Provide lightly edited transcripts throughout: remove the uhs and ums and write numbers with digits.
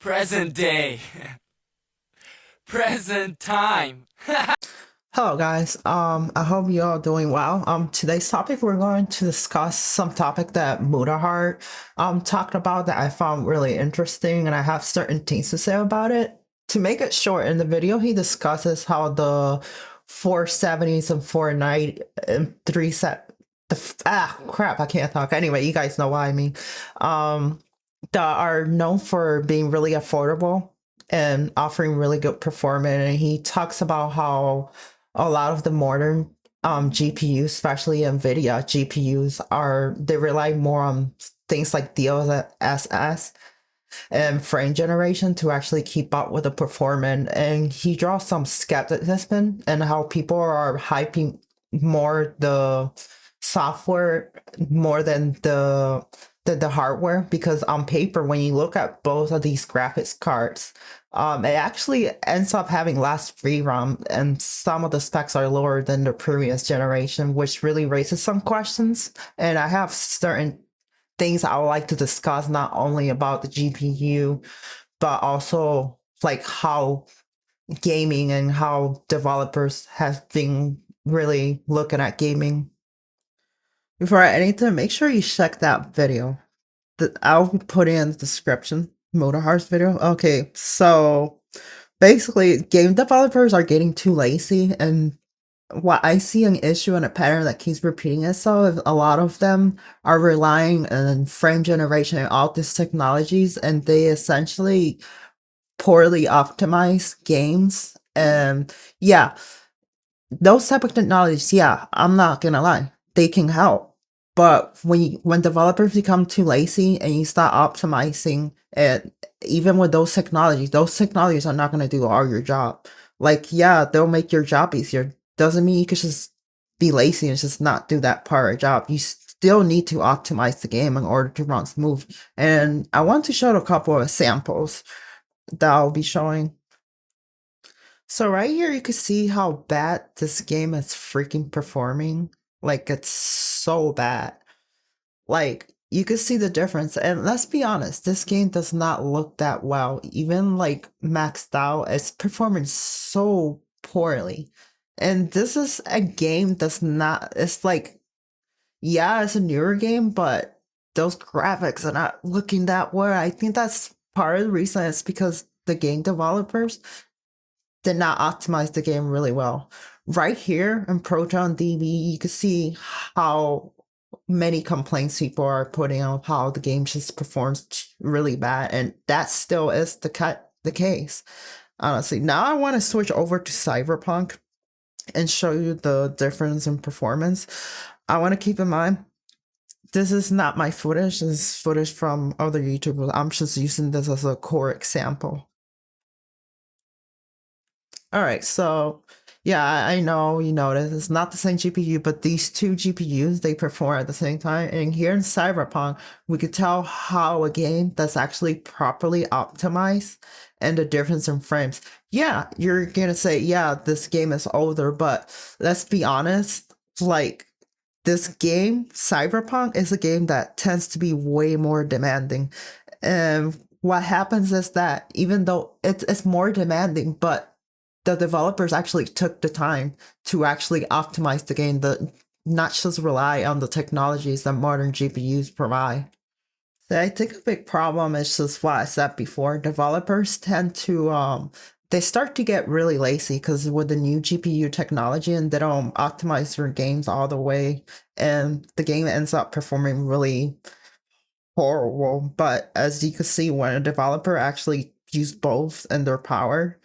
Present day. Present time. Hello guys, I hope you all doing well. Today's topic we're going to discuss some topic that Mutahart talked about that I found really interesting, and I have certain things to say about it. To make it short, in the video he discusses how the 470s and 490 and 3 set crap, I can't talk. Anyway, you guys know what I mean. That are known for being really affordable and offering really good performance, and he talks about how a lot of the modern GPUs, especially NVIDIA GPUs, they rely more on things like DLSS and frame generation to actually keep up with the performance. And he draws some skepticism and how people are hyping more the software more than the hardware, because on paper, when you look at both of these graphics cards, it actually ends up having less VRAM, and some of the specs are lower than the previous generation, which really raises some questions. And I have certain things I would like to discuss, not only about the GPU, but also like how gaming and how developers have been really looking at gaming. Before anything, make sure you check that video. I'll put in the description. Motorheart's video. Okay, so basically, game developers are getting too lazy, and what I see an issue and a pattern that keeps repeating itself is a lot of them are relying on frame generation and all these technologies, and they essentially poorly optimize games. And yeah, those type of technologies, yeah, I'm not gonna lie, they can help. But when developers become too lazy and you start optimizing it, even with those technologies are not gonna do all your job. Like, yeah, they'll make your job easier. Doesn't mean you could just be lazy and just not do that part of the job. You still need to optimize the game in order to run smooth. And I want to show a couple of samples that I'll be showing. So right here, you can see how bad this game is freaking performing. Like, it's so bad. Like, you can see the difference. And let's be honest, this game does not look that well. Even like maxed out, it's performing so poorly. And this is a game that's not, it's like, yeah, it's a newer game, but those graphics are not looking that well. I think that's part of the reason. It's because the game developers did not optimize the game really well. Right here in Proton DB, you can see how many complaints people are putting on how the game just performs really bad, and that still is the case. Honestly, now I want to switch over to Cyberpunk and show you the difference in performance. I want to keep in mind this is not my footage. This is footage from other YouTubers. I'm just using this as a core example. All right, so yeah, I know you noticed it's not the same GPU, but these two GPUs, they perform at the same time. And here in Cyberpunk, we could tell how a game that's actually properly optimized and the difference in frames. Yeah, you're gonna say, yeah, this game is older, but let's be honest, like, this game, Cyberpunk, is a game that tends to be way more demanding. And what happens is that even though it's more demanding, but the developers actually took the time to actually optimize the game, not just rely on the technologies that modern GPUs provide. So I think a big problem is just what I said before. Developers tend to they start to get really lazy because with the new GPU technology, and they don't optimize their games all the way, and the game ends up performing really horrible. But as you can see, when a developer actually use both in their power,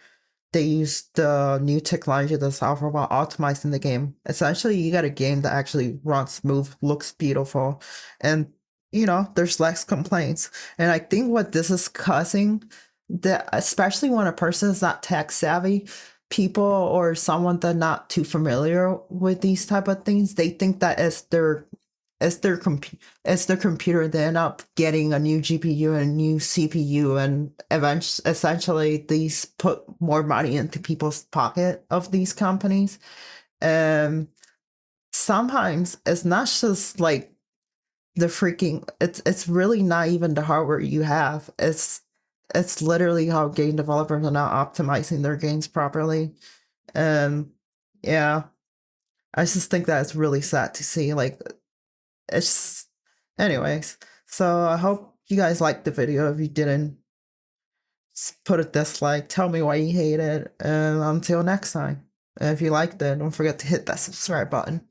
they use the new technology, the software, while optimizing the game. Essentially, you got a game that actually runs smooth, looks beautiful, and there's less complaints. And I think what this is causing, that especially when a person is not tech savvy, people or someone that not too familiar with these type of things, they think that it's their computer. They end up getting a new GPU and a new CPU, and eventually, essentially, these put more money into people's pocket of these companies. And sometimes it's not just like the freaking. It's really not even the hardware you have. it's literally how game developers are not optimizing their games properly. And yeah, I just think that it's really sad to see. Like, it's, anyways. So I hope you guys liked the video. If you didn't, put a dislike. Tell me why you hate it. And until next time, if you liked it, don't forget to hit that subscribe button.